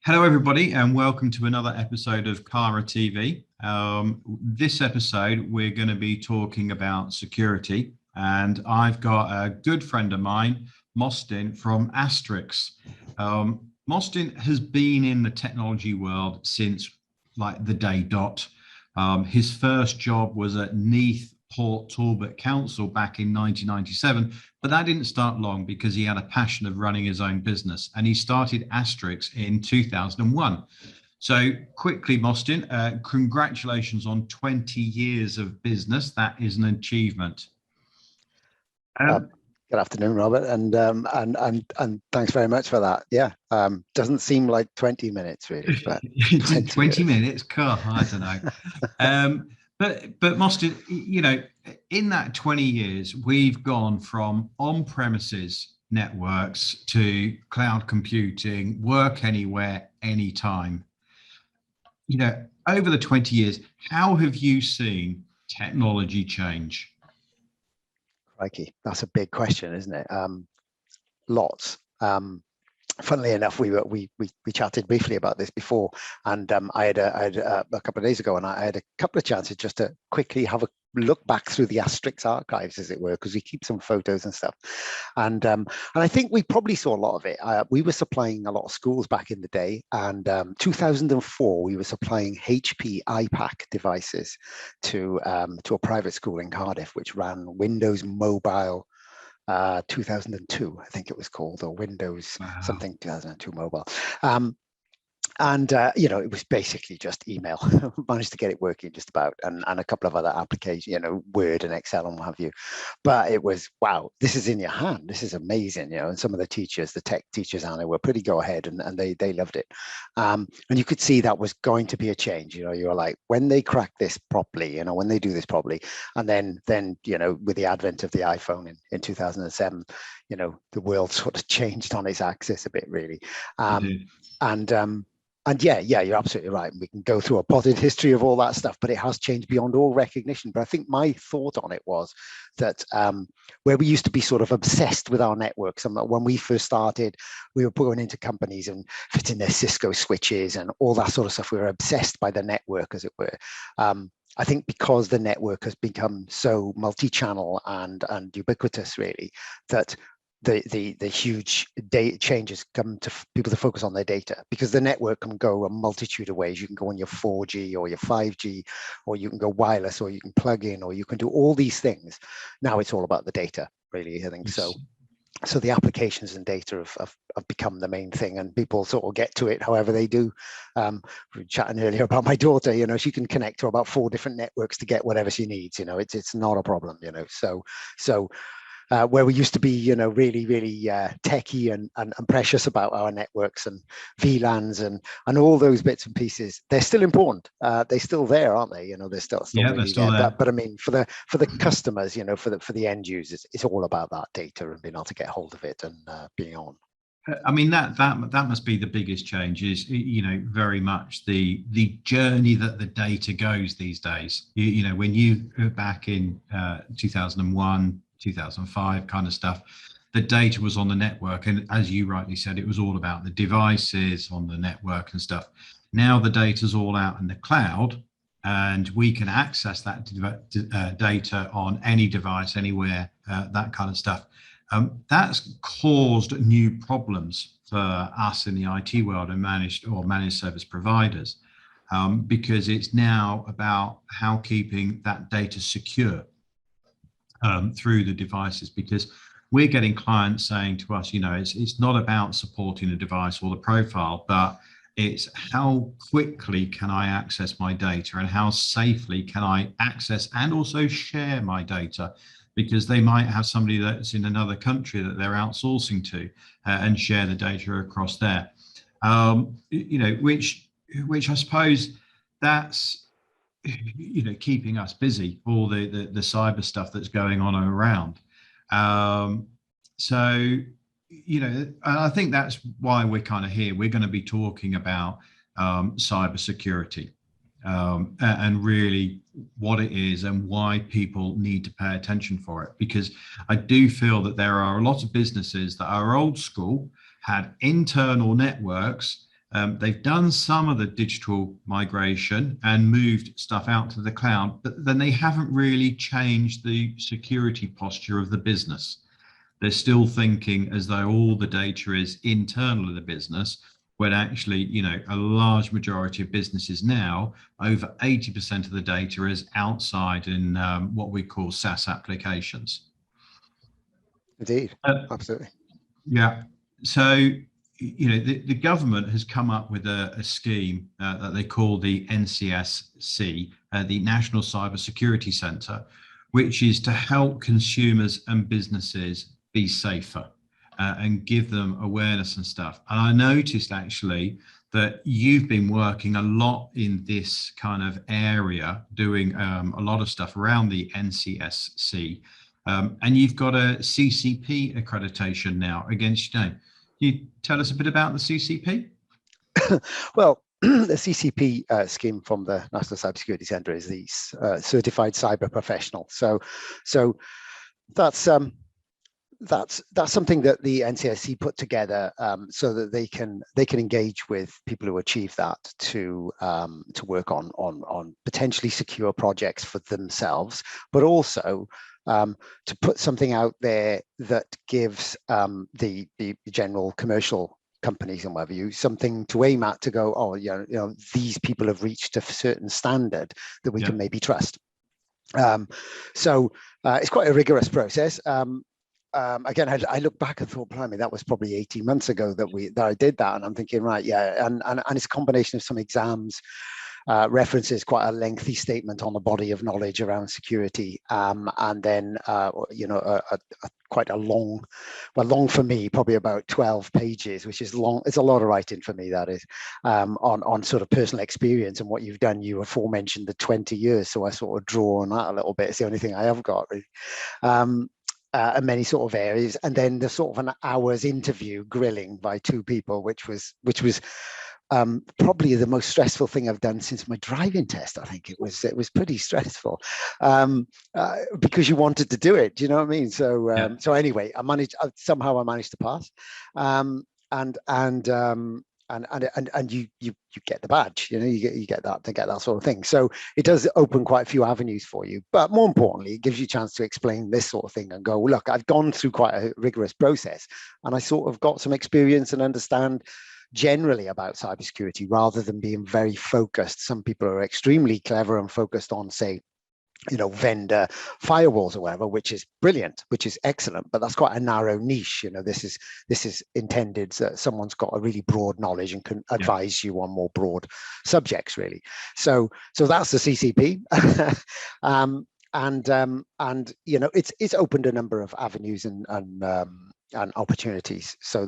Hello, everybody, and welcome to another episode of CARA TV. This episode, we're going to be talking about security, and I've got a good friend of mine, Mostyn from Astrix. Mostyn has been in the technology world since like the day dot. His first job was at Neath Port Talbot Council back in 1997, but that didn't start long because he had a passion of running his own business, and he started Astrix in 2001. So quickly, Mostyn, congratulations on 20 years of business. That is an achievement. Good afternoon, Robert, and thanks very much for that. Yeah, doesn't seem like 20 minutes really, but 20 minutes, God, I don't know. But Mostyn, you know, in that 20 years, we've gone from on-premises networks to cloud computing, work anywhere, anytime. You know, over the 20 years, how have you seen technology change? Crikey, that's a big question, isn't it? Lots. Funnily enough, we chatted briefly about this before, and I had a couple of days ago, and I had a couple of chances just to quickly have a look back through the Astrix archives, as it were, because we keep some photos and stuff, and I think we probably saw a lot of it. We were supplying a lot of schools back in the day, and 2004 we were supplying HP iPac devices to a private school in Cardiff, which ran Windows Mobile 2002, I think it was called, or Windows something 2002 mobile. You know, it was basically just email. Managed to get it working just about, and a couple of other applications, you know, Word and Excel and what have you. But it was, wow, this is in your hand. This is amazing, you know. And some of the teachers, the tech teachers, Anna, were pretty go ahead, and they loved it. And you could see that was going to be a change. You know, you were like, when they crack this properly, you know, when they do this properly, and then you know, with the advent of the iPhone in 2007, you know, the world sort of changed on its axis a bit, really. And yeah, you're absolutely right. We can go through a potted history of all that stuff, but it has changed beyond all recognition. But I think my thought on it was that where we used to be sort of obsessed with our networks, and when we first started, we were going into companies and fitting their Cisco switches and all that sort of stuff. We were obsessed by the network, as it were. I think because the network has become so multi-channel and ubiquitous, really, that the huge changes come to people to focus on their data, because the network can go a multitude of ways. You can go on your 4G or your 5G, or you can go wireless, or you can plug in, or you can do all these things. Now it's all about the data, really, I think. So the applications and data have become the main thing, and people sort of get to it however they do. We were chatting earlier about my daughter. You know, she can connect to about 4 different networks to get whatever she needs. You know, it's not a problem. You know, so where we used to be, you know, really techy and precious about our networks and VLANs and all those bits and pieces, they're still important. They're still there, aren't they? You know, they're still really they're still there. But I mean, for the customers, you know, for the end users, it's all about that data and being able to get hold of it and being on. I mean, that must be the biggest change, is, you know, very much the journey that the data goes these days. You know, when you back in 2001, 2005 kind of stuff, the data was on the network, and as you rightly said, it was all about the devices on the network and stuff. Now the data's all out in the cloud, and we can access that data on any device, anywhere, that kind of stuff. That's caused new problems for us in the IT world and managed service providers, because it's now about how keeping that data secure through the devices, because we're getting clients saying to us, you know, it's not about supporting the device or the profile, but it's how quickly can I access my data, and how safely can I access and also share my data, because they might have somebody that's in another country that they're outsourcing to, and share the data across there. You know, which I suppose that's, you know, keeping us busy, all the cyber stuff that's going on around. So, you know, I think that's why we're kind of here. We're going to be talking about cyber security, and really what it is and why people need to pay attention for it, because I do feel that there are a lot of businesses that are old school, had internal networks, They've done some of the digital migration and moved stuff out to the cloud, but then they haven't really changed the security posture of the business. They're still thinking as though all the data is internal to the business, when actually, a large majority of businesses now, over 80% of the data is outside in what we call SaaS applications. Indeed, absolutely. Yeah. So, the government has come up with a scheme that they call the NCSC, the National Cyber Security Centre, which is to help consumers and businesses be safer and give them awareness and stuff. And I noticed actually that you've been working a lot in this kind of area, doing a lot of stuff around the NCSC. And you've got a CCP accreditation now against your name. Can you tell us a bit about the CCP? Well, the CCP scheme from the National Cybersecurity Centre is the Certified Cyber Professional. So that's something that the NCSC put together so that they can engage with people who achieve that to work on potentially secure projects for themselves, but also to put something out there that gives the general commercial companies and whatever something to aim at, to go, oh, these people have reached a certain standard that we can maybe trust. So it's quite a rigorous process. Again, I look back and thought, blimey, that was probably 18 months ago that I did that, and I'm thinking, right, yeah, and it's a combination of some exams. References quite a lengthy statement on the body of knowledge around security, and then quite a long for me, probably about 12 pages, which is long. It's a lot of writing for me, that is, on sort of personal experience and what you've done. You aforementioned the 20 years, so I sort of draw on that a little bit. It's the only thing I have got, really. And many sort of areas, and then the sort of an hour's interview grilling by two people, which was probably the most stressful thing I've done since my driving test. I think it was pretty stressful because you wanted to do it. Do you know what I mean? So so anyway, somehow I managed to pass, and you get the badge. You get that sort of thing. So it does open quite a few avenues for you, but more importantly, it gives you a chance to explain this sort of thing and go, look, I've gone through quite a rigorous process, and I sort of got some experience and understand generally about cybersecurity, rather than being very focused. Some people are extremely clever and focused on, say, vendor firewalls or whatever, which is brilliant, which is excellent, but that's quite a narrow niche. This is intended so that someone's got a really broad knowledge and can advise you on more broad subjects, really. So that's the CCP. It's opened a number of avenues and opportunities, so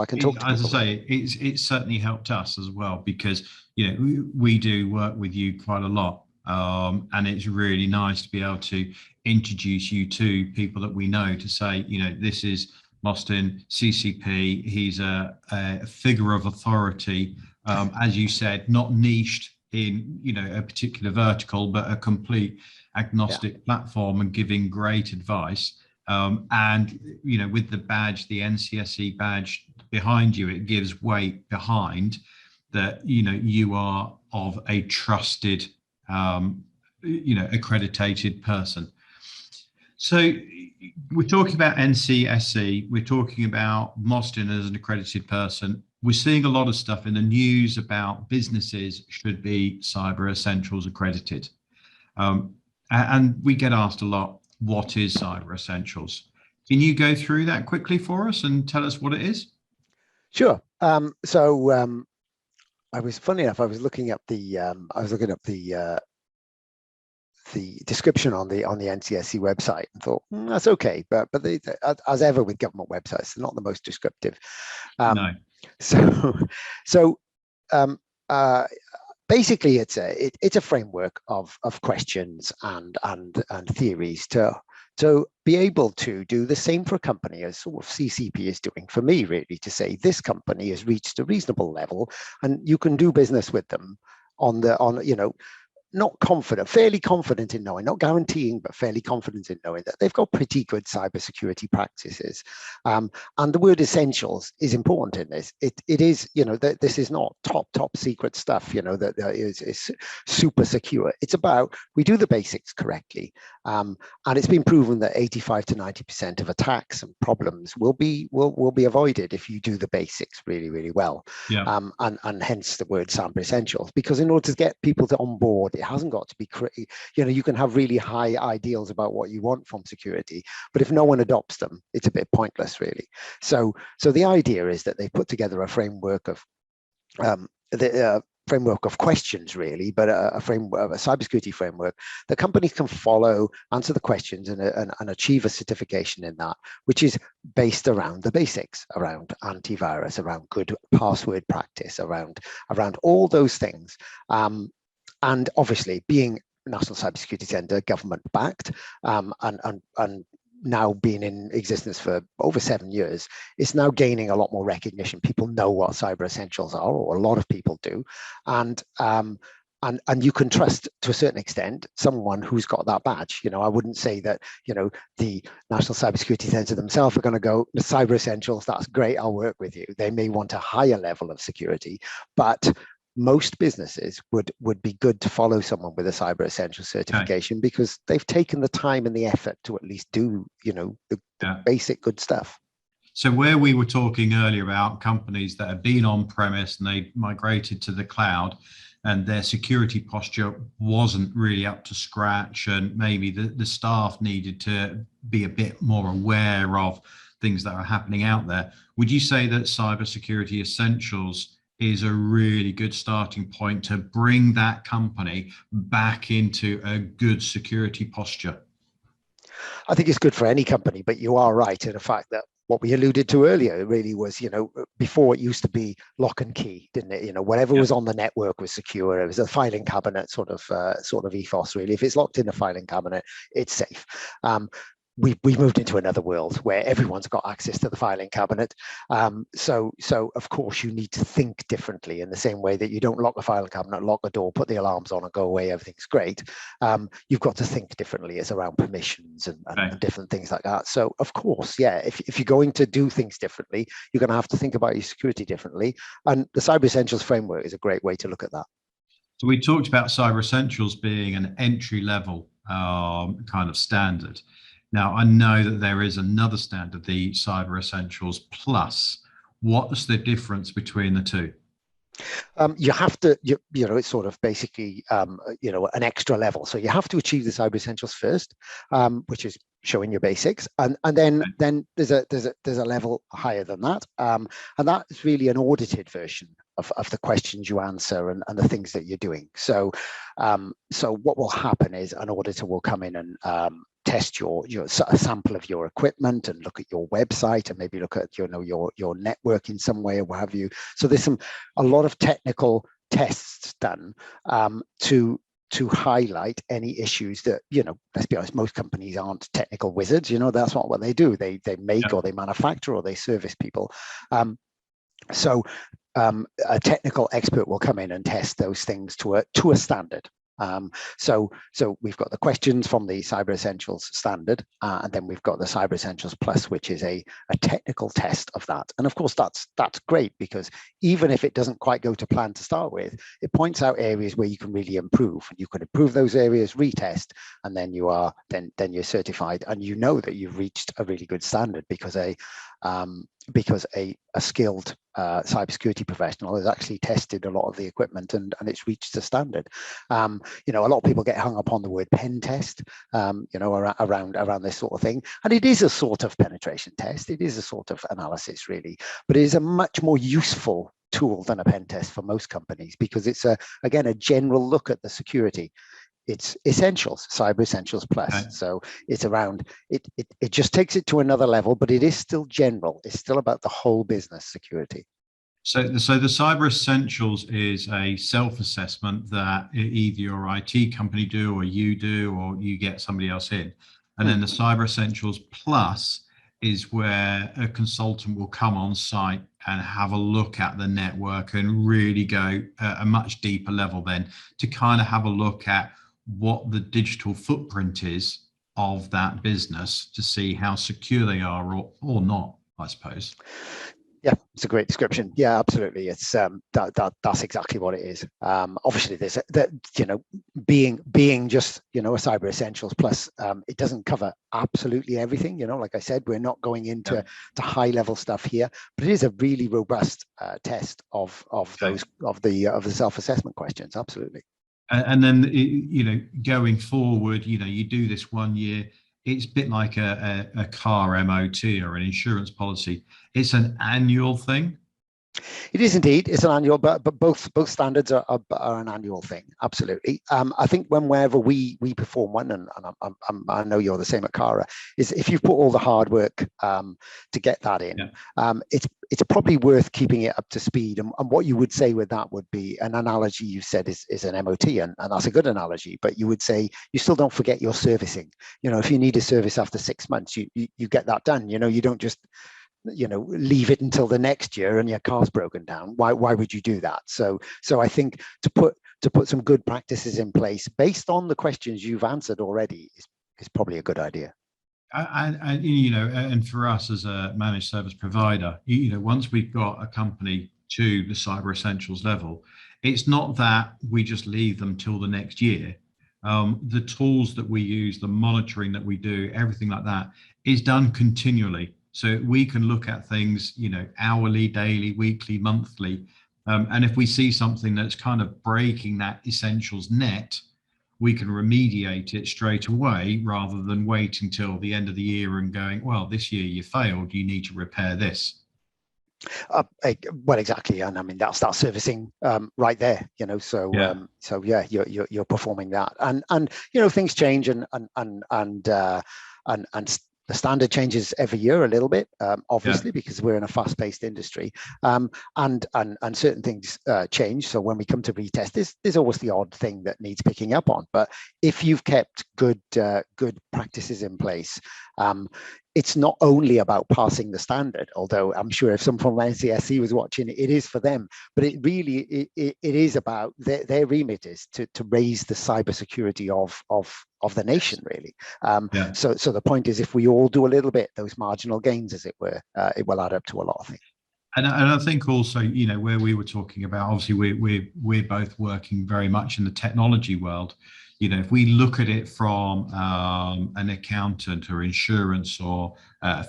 I can talk to people. As I say, it's certainly helped us as well, because we do work with you quite a lot, and it's really nice to be able to introduce you to people that we know, to say, this is Mostyn, CCP. He's a figure of authority, as you said, not niched in a particular vertical, but a complete agnostic platform, and giving great advice. And with the badge, the NCSE badge behind you, it gives weight behind that. You are of a trusted, accredited person. So we're talking about NCSE. We're talking about Mostyn as an accredited person. We're seeing a lot of stuff in the news about businesses should be Cyber Essentials accredited, and we get asked a lot, what is Cyber Essentials? Can you go through that quickly for us and tell us what it is? Sure. I was, funny enough, I was looking up the description on the NCSC website and thought, that's okay, but they, as ever with government websites, they're not the most descriptive. No. So basically, it's a framework of questions and theories to be able to do the same for a company as sort of CCP is doing for me, really, to say this company has reached a reasonable level and you can do business with them not confident, fairly confident in knowing, not guaranteeing, but fairly confident in knowing that they've got pretty good cybersecurity practices. And the word essentials is important in this. It is, this is not top secret stuff, that is super secure. It's about, we do the basics correctly. And it's been proven that 85 to 90% of attacks and problems will be avoided if you do the basics really, really well. Yeah. And hence the word cyber essentials, because in order to get people to on board, it hasn't got to be, you can have really high ideals about what you want from security, but if no one adopts them, it's a bit pointless, really. So the idea is that they put together a framework of framework of questions, really, but a cybersecurity framework that companies can follow, answer the questions, and achieve a certification in that, which is based around the basics, around antivirus, around good password practice, around all those things. And obviously, being National Cybersecurity Centre, government backed, and now being in existence for over 7 years, it's now gaining a lot more recognition. People know what cyber essentials are, or a lot of people do, and you can trust to a certain extent someone who's got that badge. I wouldn't say that the National Cybersecurity Centre themselves are going to go, the cyber essentials, that's great, I'll work with you. They may want a higher level of security, but most businesses would be good to follow someone with a cyber essential certification, because they've taken the time and the effort to at least do the basic good stuff. So where we were talking earlier about companies that have been on premise and they migrated to the cloud, and their security posture wasn't really up to scratch, and maybe the staff needed to be a bit more aware of things that are happening out there, would you say that cybersecurity essentials is a really good starting point to bring that company back into a good security posture? I think it's good for any company, but you are right in the fact that what we alluded to earlier really was, before it used to be lock and key, didn't it? Whatever was on the network was secure. It was a filing cabinet sort of ethos, really. If it's locked in a filing cabinet, it's safe. We've moved into another world where everyone's got access to the filing cabinet. So of course you need to think differently, in the same way that you don't lock the filing cabinet, lock the door, put the alarms on and go away, everything's great. You've got to think differently. It's around permissions and different things like that. So of course, if you're going to do things differently, you're going to have to think about your security differently. And the Cyber Essentials framework is a great way to look at that. So we talked about Cyber Essentials being an entry level kind of standard. Now, I know that there is another standard, the Cyber Essentials Plus. What's the difference between the two? You have to, it's sort of basically, an extra level. So you have to achieve the Cyber Essentials first, which is showing your basics, and then there's a level higher than that, and that is really an audited version of the questions you answer and the things that you're doing. So what will happen is an auditor will come in and test a sample of your equipment and look at your website and maybe look at your network in some way or what have you. So there's a lot of technical tests done to highlight any issues that, let's be honest, most companies aren't technical wizards. That's not what they do. They make or they manufacture or they service people. So a technical expert will come in and test those things to a standard. So we've got the questions from the Cyber Essentials standard, and then we've got the Cyber Essentials Plus, which is a technical test of that. And of course, that's great, because even if it doesn't quite go to plan to start with, it points out areas where you can really improve. And you can improve those areas, retest, and then you're certified, and you know that you've reached a really good standard, because a skilled cybersecurity professional has actually tested a lot of the equipment and it's reached the standard. A lot of people get hung up on the word pen test, around this sort of thing. And it is a sort of penetration test. It is a sort of analysis, really, but it is a much more useful tool than a pen test for most companies, because it's a general look at the security. It's Essentials, Cyber Essentials Plus. Okay. So it's around, it just takes it to another level, but it is still general. It's still about the whole business security. So the Cyber Essentials is a self-assessment that either your IT company do, or you do, or you get somebody else in. And then the Cyber Essentials Plus is where a consultant will come on site and have a look at the network and really go at a much deeper level then to kind of have a look at what the digital footprint is of that business to see how secure they are or not, I suppose. Yeah, it's a great description. Yeah, absolutely. It's that's exactly what it is. Obviously, there's that, you know, being just, you know, a cyber essentials plus, it doesn't cover absolutely everything. You know, like I said, we're not going into to high level stuff here, but it is a really robust test of those of the self-assessment questions. Absolutely. And then, you know, going forward, you know, you do this 1 year. It's a bit like a car MOT or an insurance policy. It's an annual thing. It is indeed. It's an annual, but both standards are an annual thing. Absolutely. I think whenever we perform one, and I know you're the same at CARA, is if you've put all the hard work to get that in, it's probably worth keeping it up to speed. And what you would say with that would be an analogy you said is an MOT, and that's a good analogy. But you would say you still don't forget your servicing. You know, if you need a service after 6 months, you get that done. You know, you don't just, you know, leave it until the next year and your car's broken down. Why would you do that? So I think to put some good practices in place based on the questions you've answered already is probably a good idea. And you know, and for us as a managed service provider, you know, once we've got a company to the cyber essentials level, it's not that we just leave them till the next year. The tools that we use, the monitoring that we do, everything like that is done continually. So we can look at things, you know, hourly, daily, weekly, monthly. And if we see something that's kind of breaking that essentials net, we can remediate it straight away rather than wait until the end of the year and going, well, this year you failed, you need to repair this. Well, exactly, and I mean that's that servicing right there, you know. So yeah, you're performing that, and you know, things change, and the standard changes every year a little bit, obviously, because we're in a fast-paced industry, and certain things change. So when we come to retest, there's always the odd thing that needs picking up on. But if you've kept good practices in place, it's not only about passing the standard, although I'm sure if someone from NCSC was watching, it is for them, but it really it is about their remit is to raise the cybersecurity of the nation, really. So the point is, if we all do a little bit, those marginal gains, as it were, it will add up to a lot of things. And I think also, you know, where we were talking about, obviously we're both working very much in the technology world. You know, if we look at it from an accountant or insurance or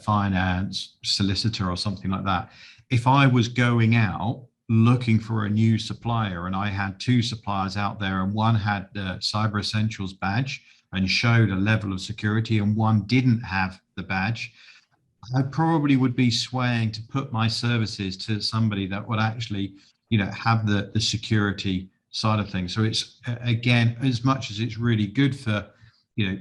finance solicitor or something like that, if I was going out looking for a new supplier and I had two suppliers out there and one had the Cyber Essentials badge and showed a level of security and one didn't have the badge, I probably would be swaying to put my services to somebody that would actually, you know, have the security side of things. So it's, again, as much as it's really good for, you know,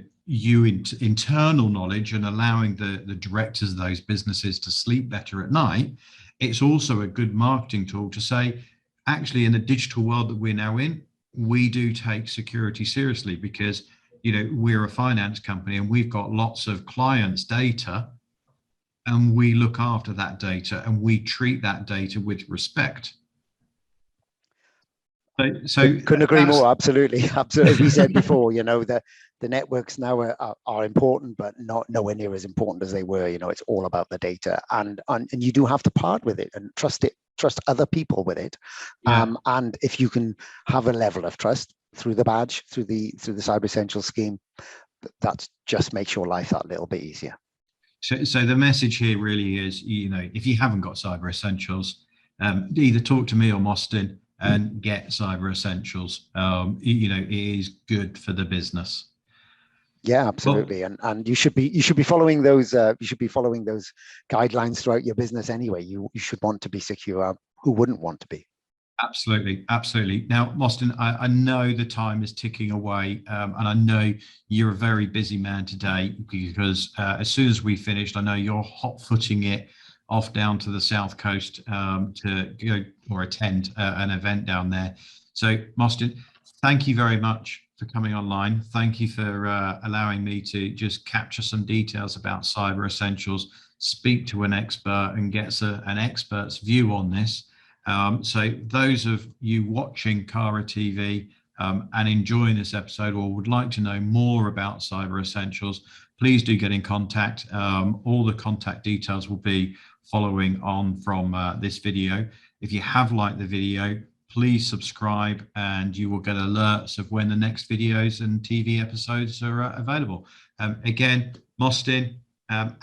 internal knowledge and allowing the directors of those businesses to sleep better at night, it's also a good marketing tool to say, actually, in the digital world that we're now in, we do take security seriously because, you know, we're a finance company and we've got lots of clients' data and we look after that data and we treat that data with respect. So couldn't agree more. Absolutely. As we said before, you know, the networks now are important, but not nowhere near as important as they were. You know, it's all about the data, and you do have to part with it and trust other people with it. And if you can have a level of trust through the badge, through the Cyber Essentials scheme, that just makes your life that little bit easier. So the message here really is, you know, if you haven't got Cyber Essentials, either talk to me or Mostyn and get Cyber Essentials. You know, it is good for the business. Yeah, absolutely. Well, and you should be following those guidelines throughout your business anyway. You should want to be secure. Who wouldn't want to be? Absolutely, absolutely. Now, Mostyn, I know the time is ticking away, and I know you're a very busy man today because as soon as we finished, I know you're hot-footing it off down to the south coast to go or attend an event down there. So, Mostyn, thank you very much for coming online. Thank you for allowing me to just capture some details about Cyber Essentials speak to an expert and gets an expert's view on this. So those of you watching CARA TV and enjoying this episode or would like to know more about Cyber Essentials, please do get in contact. All the contact details will be following on from this video. If you have liked the video, please subscribe and you will get alerts of when the next videos and TV episodes are available. Again, Mostyn,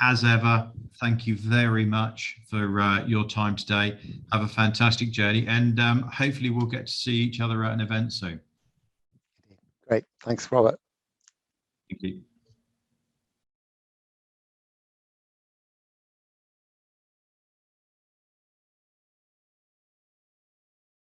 as ever, thank you very much for your time today. Have a fantastic journey, and hopefully we'll get to see each other at an event soon. Great. Thanks, Robert. Thank you.